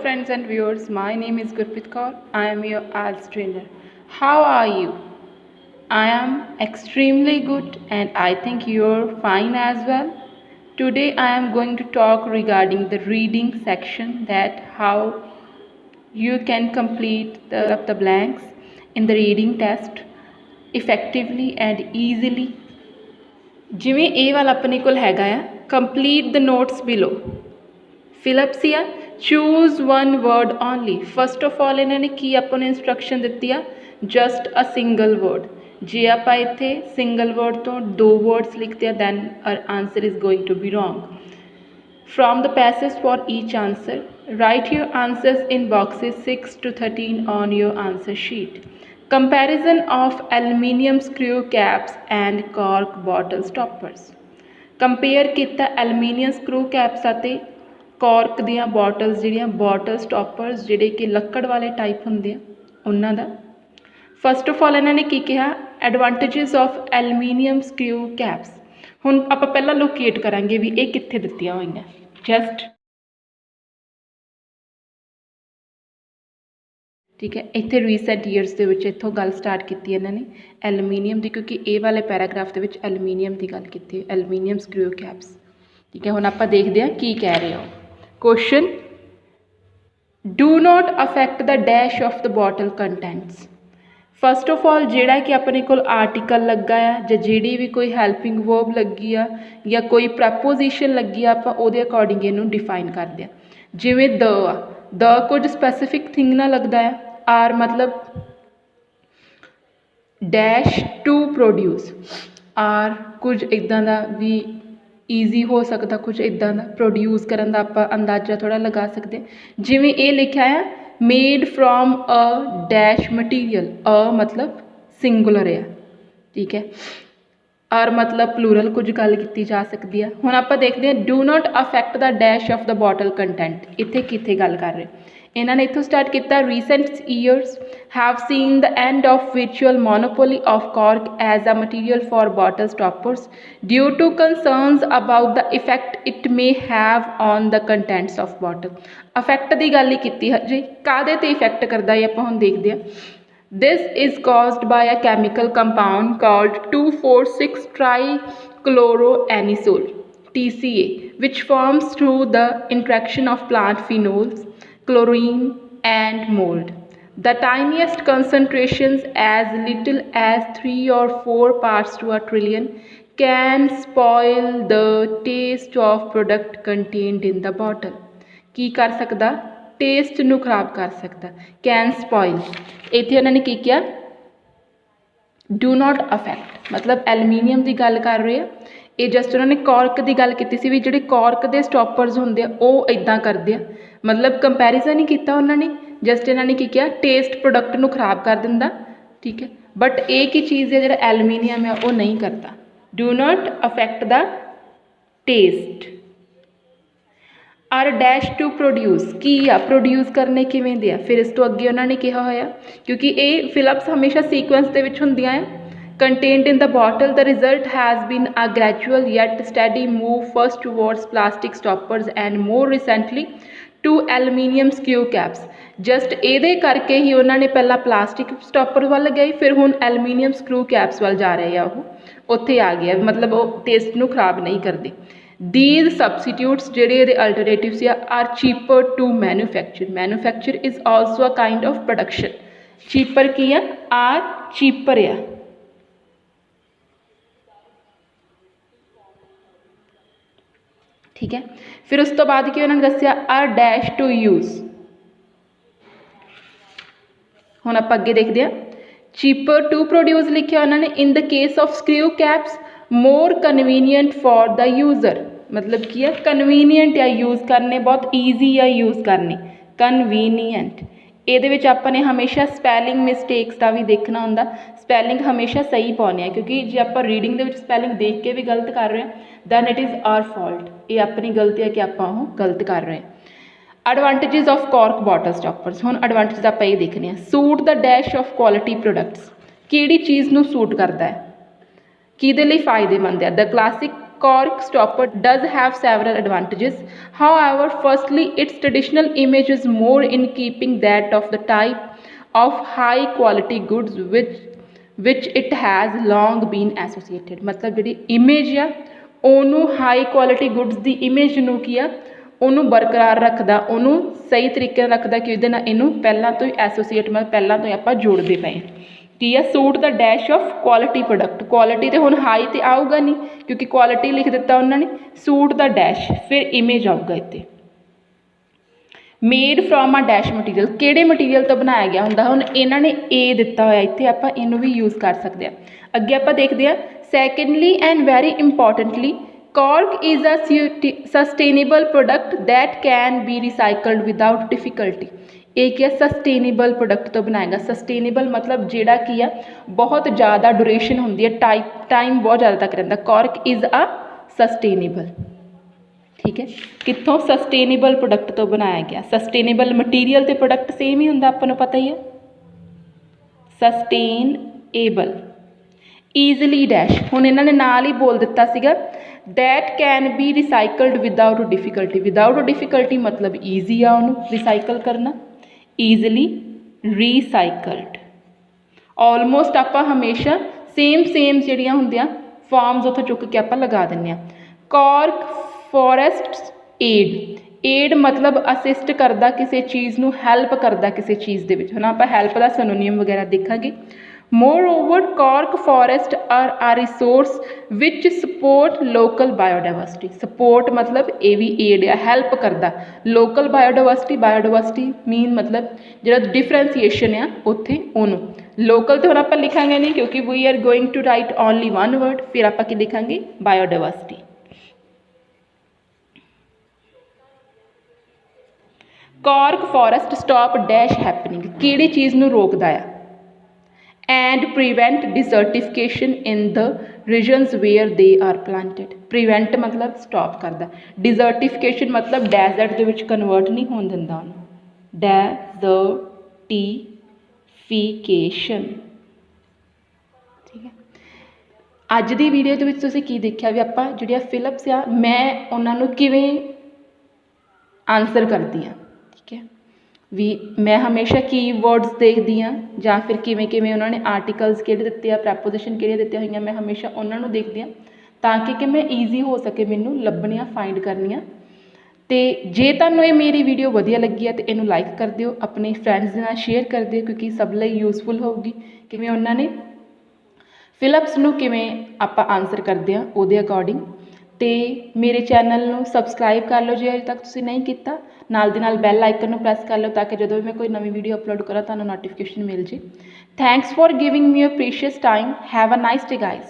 friends and viewers, my name is Gurpreet Kaur. I am your IELTS trainer. How are you? I am extremely good and I think you're fine as well. Today I am going to talk regarding the reading section, that how you can complete the blanks in the reading test effectively and easily. ਜਿਵੇਂ ਇਹ ਵਾਲਾ ਆਪਣੇ ਕੋਲ ਹੈਗਾ ਆ, complete the notes below. Fill ups ਆ choose one word only. First of all ਇਹਨਾਂ ਨੇ ਕੀ ਆਪਾਂ ਨੂੰ ਇੰਸਟਰਕਸ਼ਨ ਦਿੱਤੀ ਆ, ਜਸਟ ਅ ਸਿੰਗਲ ਵਰਡ. ਜੇ ਆਪਾਂ ਇੱਥੇ ਸਿੰਗਲ ਵਰਡ ਤੋਂ 2 ਵਰਡਸ ਲਿਖਦੇ ਆ then our answer is going to be wrong. From the passage for each answer, write your answers in boxes 6 to 13 on your answer sheet. Comparison of aluminium screw caps and cork bottle stoppers. Compare ਕੀਤਾ aluminium screw caps ਅਤੇ cork ਦੀਆਂ bottles ਜਿਹੜੀਆਂ bottle stoppers ਜਿਹੜੇ ਕਿ ਲੱਕੜ ਵਾਲੇ type ਹੁੰਦੇ ਆ ਉਹਨਾਂ ਦਾ. ਫਸਟ ਆਫ ਆਲ ਇਹਨਾਂ ਨੇ ਕੀ ਕਿਹਾ, advantages of aluminium screw caps. ਹੁਣ ਆਪਾਂ ਪਹਿਲਾਂ ਲੋਕੇਟ ਕਰਾਂਗੇ ਵੀ ਇਹ ਕਿੱਥੇ ਦਿੱਤੀਆਂ ਹੋਈਆਂ. ਜਸਟ ਠੀਕ ਹੈ, ਇੱਥੇ ਰੀਸੈਂਟ ਈਅਰਸ ਦੇ ਵਿੱਚ ਇੱਥੋਂ ਗੱਲ ਸਟਾਰਟ ਕੀਤੀ ਇਹਨਾਂ ਨੇ ਐਲੂਮੀਨੀਅਮ ਦੀ, ਕਿਉਂਕਿ ਇਹ ਵਾਲੇ ਪੈਰਾਗ੍ਰਾਫ ਦੇ ਵਿੱਚ ਐਲੂਮੀਨੀਅਮ ਦੀ ਗੱਲ ਕੀਤੀ, ਐਲੂਮੀਨੀਅਮ ਸਕਰੂ ਕੈਪਸ. ਠੀਕ ਹੈ, ਹੁਣ ਆਪਾਂ ਦੇਖਦੇ ਹਾਂ ਕੀ ਕਹਿ ਰਹੇ ਹੋ. Question, do not affect the dash of the bottle contents. First of all ਜਿਹੜਾ ਕਿ ਆਪਣੇ ਕੋਲ ਆਰਟੀਕਲ ਲੱਗਾ ਆ ਜਾਂ ਜਿਹੜੀ ਵੀ ਕੋਈ ਹੈਲਪਿੰਗ ਵਰਬ ਲੱਗੀ ਆ ਜਾਂ ਕੋਈ ਪ੍ਰੈਪੋਜੀਸ਼ਨ ਲੱਗੀ ਆ, ਆਪਾਂ ਉਹਦੇ ਅਕੋਰਡਿੰਗ ਇਹਨੂੰ ਡਿਫਾਈਨ ਕਰਦੇ ਆ. ਜਿਵੇਂ ਦ ਆ, ਦ ਕੁਝ ਸਪੈਸੀਫਿਕ ਥਿੰਗ ਨਾਲ ਲੱਗਦਾ ਆ. ਆਰ ਮਤਲਬ ਡੈਸ਼ ਟੂ ਪ੍ਰੋਡਿਊਸ, ਆਰ ਕੁਝ ਇੱਦਾਂ ਦਾ ਵੀ ਈਜ਼ੀ ਹੋ ਸਕਦਾ, ਕੁਝ ਇੱਦਾਂ ਦਾ ਪ੍ਰੋਡਿਊਸ ਕਰਨ ਦਾ ਆਪਾਂ ਅੰਦਾਜ਼ਾ ਥੋੜ੍ਹਾ ਲਗਾ ਸਕਦੇ. ਜਿਵੇਂ ਇਹ ਲਿਖਿਆ ਆ made from a dash material, a ਮਤਲਬ ਸਿੰਗੂਲਰ ਆ. ਠੀਕ ਹੈ, ਆਰ ਮਤਲਬ ਪਲੂਰਲ, ਕੁਝ ਗੱਲ ਕੀਤੀ ਜਾ ਸਕਦੀ ਆ. ਹੁਣ ਆਪਾਂ ਦੇਖਦੇ ਹਾਂ do not affect the dash of the bottle content. ਇੱਥੇ ਕਿੱਥੇ ਗੱਲ ਕਰ ਰਹੇ ਇਹਨਾਂ ਨੇ, ਇੱਥੋਂ ਸਟਾਰਟ ਕੀਤਾ. Recent years have seen the end of virtual monopoly of cork as a material for bottle stoppers due to concerns about the effect it may have on the contents of bottle. Effect ਦੀ ਗੱਲ ਹੀ ਕੀਤੀ ਹਜੇ, ਕਾਹਦੇ ਤੇ effect ਕਰਦਾ ਹੈ ਆਪਾਂ ਹੁਣ ਦੇਖਦੇ ਹਾਂ. This is caused by a chemical compound called 2,4,6 trichloroanisole TCA, which forms through the interaction of plant phenols, chlorine and mold. The tiniest concentrations, as little as 3 or 4 parts to a trillion, can spoil the taste of product contained in the bottle. ਕੀ ਕਰ ਸਕਦਾ, taste ਨੂੰ ਖਰਾਬ ਕਰ ਸਕਦਾ. Can spoil, ਇੱਥੇ ਉਹਨਾਂ ਨੇ ਕੀ ਕਿਹਾ, ਡੂ ਨਾਟ ਅਫੈਕਟ ਮਤਲਬ ਐਲੂਮੀਨੀਅਮ ਦੀ ਗੱਲ ਕਰ ਰਹੇ ਆ. ਇਹ ਜਸਟ ਉਹਨਾਂ ਨੇ ਕੋਰਕ ਦੀ ਗੱਲ ਕੀਤੀ ਸੀ ਵੀ ਜਿਹੜੇ ਕੋਰਕ ਦੇ ਸਟੋਪਰਸ ਹੁੰਦੇ ਆ ਉਹ ਇੱਦਾਂ ਕਰਦੇ ਆ, ਮਤਲਬ ਕੰਪੈਰੀਜ਼ਨ ਹੀ ਕੀਤਾ ਉਹਨਾਂ ਨੇ. ਜਸਟ ਇਹਨਾਂ ਨੇ ਕੀ ਕਿਹਾ, ਟੇਸਟ ਪ੍ਰੋਡਕਟ ਨੂੰ ਖਰਾਬ ਕਰ ਦਿੰਦਾ. ਠੀਕ ਹੈ, ਬਟ ਇਹ ਕੀ ਚੀਜ਼ ਹੈ ਜਿਹੜਾ ਐਲੂਮੀਨੀਅਮ ਹੈ ਉਹ ਨਹੀਂ ਕਰਦਾ. Do not affect the taste. Are dash to produce, ਕੀ ਆ ਪ੍ਰੋਡਿਊਸ ਕਰਨੇ ਕਿਵੇਂ ਦੇ ਆ. ਫਿਰ ਇਸ ਤੋਂ ਅੱਗੇ ਉਹਨਾਂ ਨੇ ਕਿਹਾ ਹੋਇਆ, ਕਿਉਂਕਿ ਇਹ ਫਿਲਅਪਸ ਹਮੇਸ਼ਾ ਸੀਕੁਐਂਸ ਦੇ ਵਿੱਚ ਹੁੰਦੀਆਂ ਆ. Contained in the bottle, the result has been a gradual yet steady move first towards plastic stoppers and more recently to aluminium screw caps. Just ਇਹਦੇ ਕਰਕੇ ਹੀ ਉਹਨਾਂ ਨੇ ਪਹਿਲਾਂ ਪਲਾਸਟਿਕ ਸਟੋਪਰ ਵੱਲ ਗਏ, ਫਿਰ ਹੁਣ ਐਲੂਮੀਨੀਅਮ ਸਕਰੂ ਕੈਪਸ ਵੱਲ ਜਾ ਰਹੇ ਆ. ਉਹ ਉੱਥੇ ਆ ਗਿਆ, ਮਤਲਬ ਉਹ ਟੇਸਟ ਨੂੰ ਖਰਾਬ ਨਹੀਂ ਕਰਦੇ. These substitutes ਜਿਹੜੇ ਇਹਦੇ ਅਲਟਰਨੇਟਿਵਸ ਆ are cheaper to manufacture. Manufacture is also a kind of production. Cheaper ਕੀ ਆ, ਆਰ ਚੀਪਰ ਆ. ਠੀਕ ਹੈ, ਫਿਰ ਉਸ ਤੋਂ ਬਾਅਦ ਕੀ ਉਹਨਾਂ ਨੇ ਦੱਸਿਆ, ਆਰ ਡੈਸ਼ ਟੂ ਯੂਜ਼. ਹੁਣ ਆਪਾਂ ਅੱਗੇ ਦੇਖਦੇ ਹਾਂ. ਚੀਪਰ ਟੂ ਪ੍ਰੋਡਿਊਸ ਲਿਖਿਆ ਉਹਨਾਂ ਨੇ. In the case of screw caps more convenient for the user, ਮਤਲਬ ਕੀ ਹੈ, ਕਨਵੀਨੀਅੰਟ ਆ ਯੂਜ਼ ਕਰਨੇ, ਬਹੁਤ ਈਜ਼ੀ ਆ ਯੂਜ਼ ਕਰਨੇ, ਕਨਵੀਨੀਅੰਟ. ਇਹਦੇ ਵਿੱਚ ਆਪਾਂ ਨੇ ਹਮੇਸ਼ਾ ਸਪੈਲਿੰਗ ਮਿਸਟੇਕਸ ਦਾ ਵੀ ਦੇਖਣਾ ਹੁੰਦਾ. ਸਪੈਲਿੰਗ ਹਮੇਸ਼ਾ ਸਹੀ ਪਾਉਣੀ ਆ, ਕਿਉਂਕਿ ਜੇ ਆਪਾਂ ਰੀਡਿੰਗ ਦੇ ਵਿੱਚ ਸਪੈਲਿੰਗ ਦੇਖ ਕੇ ਵੀ ਗਲਤ ਕਰ ਰਹੇ ਹਾਂ then it is our fault. ਇਹ ਆਪਣੀ ਗਲਤੀ ਹੈ ਕਿ ਆਪਾਂ ਉਹ ਗਲਤ ਕਰ ਰਹੇ ਹਾਂ. Advantages of cork bottle stoppers. ਹੁਣ ਐਡਵਾਂਟੇਜ ਆਪਾਂ ਇਹ ਦੇਖਣੇ ਆ. Suit the dash of quality products, ਕਿਹੜੀ ਚੀਜ਼ ਨੂੰ ਸੂਟ ਕਰਦਾ ਹੈ, ਕਿਹਦੇ ਲਈ ਫਾਇਦੇਮੰਦ ਹੈ. ਦ classic cork stopper does have several advantages. However, firstly, its traditional image is more in keeping that of the type of high quality goods which it has long been associated. मतलब जिहड़ी image आ ਉਹਨੂੰ high quality goods ਦੀ image ਨੂੰ ਕੀ ਆ ਉਹਨੂੰ ਬਰਕਰਾਰ ਰੱਖਦਾ, ਉਹਨੂੰ ਸਹੀ ਤਰੀਕੇ ਨਾਲ ਰੱਖਦਾ ਕਿ ਇਹਦੇ ਨਾਲ ਇਹਨੂੰ ਪਹਿਲਾਂ ਤੋਂ ਹੀ ਐਸੋਸੀਏਟ ਮਤਲਬ ਪਹਿਲਾਂ ਤੋਂ ਹੀ ਆਪਾਂ ਜੋੜਦੇ ਪਏ ਕੀ ਆ suit the dash of quality product. Quality ਤੇ ਹੁਣ ਹਾਈ ਤੇ ਆਊਗਾ ਨਹੀਂ ਕਿਉਂਕਿ ਕੁਆਲਿਟੀ ਲਿਖ ਦਿੱਤਾ ਉਹਨਾਂ ਨੇ, ਸੂਟ ਦਾ ਡੈਸ਼ ਫਿਰ ਇਮੇਜ ਆਊਗਾ ਇੱਥੇ। ਮੇਡ ਫਰੋਮ ਆ ਡੈਸ਼ ਮਟੀਰੀਅਲ, ਕਿਹੜੇ ਮਟੀਰੀਅਲ ਤੋਂ ਬਣਾਇਆ ਗਿਆ ਹੁੰਦਾ, ਹੁਣ ਇਹਨਾਂ ਨੇ ਏ ਦਿੱਤਾ ਹੋਇਆ ਇੱਥੇ, ਆਪਾਂ ਇਹਨੂੰ ਵੀ ਯੂਜ਼ ਕਰ ਸਕਦੇ ਹਾਂ। ਅੱਗੇ ਆਪਾਂ ਦੇਖਦੇ ਹਾਂ secondly and very importantly cork is a sustainable product that can be recycled without difficulty। ਇਹ ਕੀ ਆ ਸਸਟੇਨੇਬਲ ਪ੍ਰੋਡਕਟ ਤੋਂ ਬਣਾਏਗਾ। ਸਸਟੇਨੇਬਲ ਮਤਲਬ ਜਿਹੜਾ ਕੀ ਆ ਬਹੁਤ ਜ਼ਿਆਦਾ ਡਿਊਰੇਸ਼ਨ ਹੁੰਦੀ ਹੈ, ਟਾਈਮ ਬਹੁਤ ਜ਼ਿਆਦਾ ਤੱਕ ਰਹਿੰਦਾ। cork is a sustainable, ਠੀਕ ਹੈ। ਕਿੱਥੋਂ ਸਸਟੇਨੇਬਲ ਪ੍ਰੋਡਕਟ ਤੋਂ ਬਣਾਇਆ ਗਿਆ। ਸਸਟੇਨੇਬਲ ਮਟੀਰੀਅਲ ਤੇ ਪ੍ਰੋਡਕਟ ਸੇਮ ਹੀ ਹੁੰਦਾ, ਆਪਾਂ ਨੂੰ ਪਤਾ ਹੀ ਹੈ। ਸਸਟੇਨੇਬਲ ਈਜ਼ਲੀ ਡੈਸ਼, ਹੁਣ ਇਹਨਾਂ ਨੇ ਨਾਲ ਹੀ ਬੋਲ ਦਿੱਤਾ ਸੀਗਾ that can be recycled without difficulty। without difficulty मतलब easy ਆ ਉਹਨੂੰ recycle ਕਰਨਾ, easily recycled। almost ਆਪਾਂ ਹਮੇਸ਼ਾ same ਜਿਹੜੀਆਂ ਹੁੰਦੀਆਂ ਫਾਰਮਸ ਉੱਥੋਂ ਚੁੱਕ ਕੇ ਆਪਾਂ ਲਗਾ ਦਿੰਦੇ ਹਾਂ। cork forests aid ਮਤਲਬ ਅਸਿਸਟ ਕਰਦਾ ਕਿਸੇ ਚੀਜ਼ ਨੂੰ, ਹੈਲਪ ਕਰਦਾ ਕਿਸੇ ਚੀਜ਼ ਦੇ ਵਿੱਚ, ਹੈ ਨਾ। ਆਪਾਂ ਹੈਲਪ ਦਾ ਸਿਨੋਨਿਮ ਵਗੈਰਾ ਦੇਖਾਂਗੇ। Moreover, cork forests are a resource which support local biodiversity। support मतलब ਇਹ ਵੀ aid ਆ, help ਕਰਦਾ local biodiversity mean मतलब ਜਿਹੜਾ differentiation ਆ ਉੱਥੇ ਉਹਨੂੰ। local ਤੇ ਹੁਣ ਆਪਾਂ ਲਿਖਾਂਗੇ ਨਹੀਂ ਕਿਉਂਕਿ we are going to write only one word, ਫਿਰ ਆਪਾਂ ਕੀ ਲਿਖਾਂਗੇ biodiversity। cork forest stop dash happening, ਕਿਹੜੀ ਚੀਜ਼ ਨੂੰ ਰੋਕਦਾ ਆ and prevent desertification in the regions where they are planted। prevent मतलब stop करदा, desertification मतलब desert ਦੇ ਵਿੱਚ convert ਨਹੀਂ ਹੋਣ ਦਿੰਦਾ ਉਹਨੂੰ। desertification, ਠੀਕ ਹੈ। ਅੱਜ ਦੀ ਵੀਡੀਓ ਦੇ ਵਿੱਚ ਤੁਸੀਂ ਕੀ ਦੇਖਿਆ ਵੀ ਆਪਾਂ ਜਿਹੜੀਆਂ ਫਿਲਿਪਸ ਆ ਮੈਂ ਉਹਨਾਂ ਨੂੰ ਕਿਵੇਂ ਆਨਸਰ ਕਰਦੀ ਹਾਂ, ਠੀਕ ਹੈ। ਵੀ ਮੈਂ ਹਮੇਸ਼ਾ ਕੀਵਰਡਸ ਦੇਖਦੀ ਹਾਂ ਜਾਂ ਫਿਰ ਕਿਵੇਂ ਉਹਨਾਂ ਨੇ ਆਰਟੀਕਲਸ ਕਿਹੜੇ ਦਿੱਤੇ ਆ, ਪ੍ਰੈਪੋਜੀਸ਼ਨ ਕਿਹੜੀਆਂ ਦਿੱਤੀਆਂ ਹੋਈਆਂ, ਮੈਂ ਹਮੇਸ਼ਾ ਉਹਨਾਂ ਨੂੰ ਦੇਖਦੀ ਹਾਂ ਤਾਂ ਕਿ ਮੈਂ ਈਜ਼ੀ ਹੋ ਸਕੇ ਮੈਨੂੰ ਲੱਭਣੀਆਂ, ਫਾਈਂਡ ਕਰਨੀਆਂ। ਅਤੇ ਜੇ ਤੁਹਾਨੂੰ ਇਹ ਮੇਰੀ ਵੀਡੀਓ ਵਧੀਆ ਲੱਗੀ ਹੈ ਤਾਂ ਇਹਨੂੰ ਲਾਈਕ ਕਰ ਦਿਓ, ਆਪਣੇ ਫਰੈਂਡਸ ਦੇ ਨਾਲ ਸ਼ੇਅਰ ਕਰ ਦਿਓ ਕਿਉਂਕਿ ਸਭ ਲਈ ਯੂਜ਼ਫੁਲ ਹੋਊਗੀ। ਕਿਵੇਂ ਉਹਨਾਂ ਨੇ ਫਿਲਿਪਸ ਨੂੰ ਕਿਵੇਂ ਆਪਾਂ ਆਨਸਰ ਕਰਦੇ ਹਾਂ ਉਹਦੇ ਅਕੋਰਡਿੰਗ। ਅਤੇ ਮੇਰੇ ਚੈਨਲ ਨੂੰ ਸਬਸਕ੍ਰਾਈਬ ਕਰ ਲਓ ਜੇ ਅਜੇ ਤੱਕ ਤੁਸੀਂ ਨਹੀਂ ਕੀਤਾ, ਨਾਲ ਦੀ ਨਾਲ ਬੈਲ ਆਈਕਨ ਨੂੰ ਪ੍ਰੈਸ ਕਰ ਲਓ ਤਾਂ ਕਿ ਜਦੋਂ ਵੀ ਮੈਂ ਕੋਈ ਨਵੀਂ ਵੀਡੀਓ ਅਪਲੋਡ ਕਰਾਂ ਤੁਹਾਨੂੰ ਨੋਟੀਫਿਕੇਸ਼ਨ ਮਿਲ ਜੇ। Thanks for giving me a precious time. Have a nice day guys.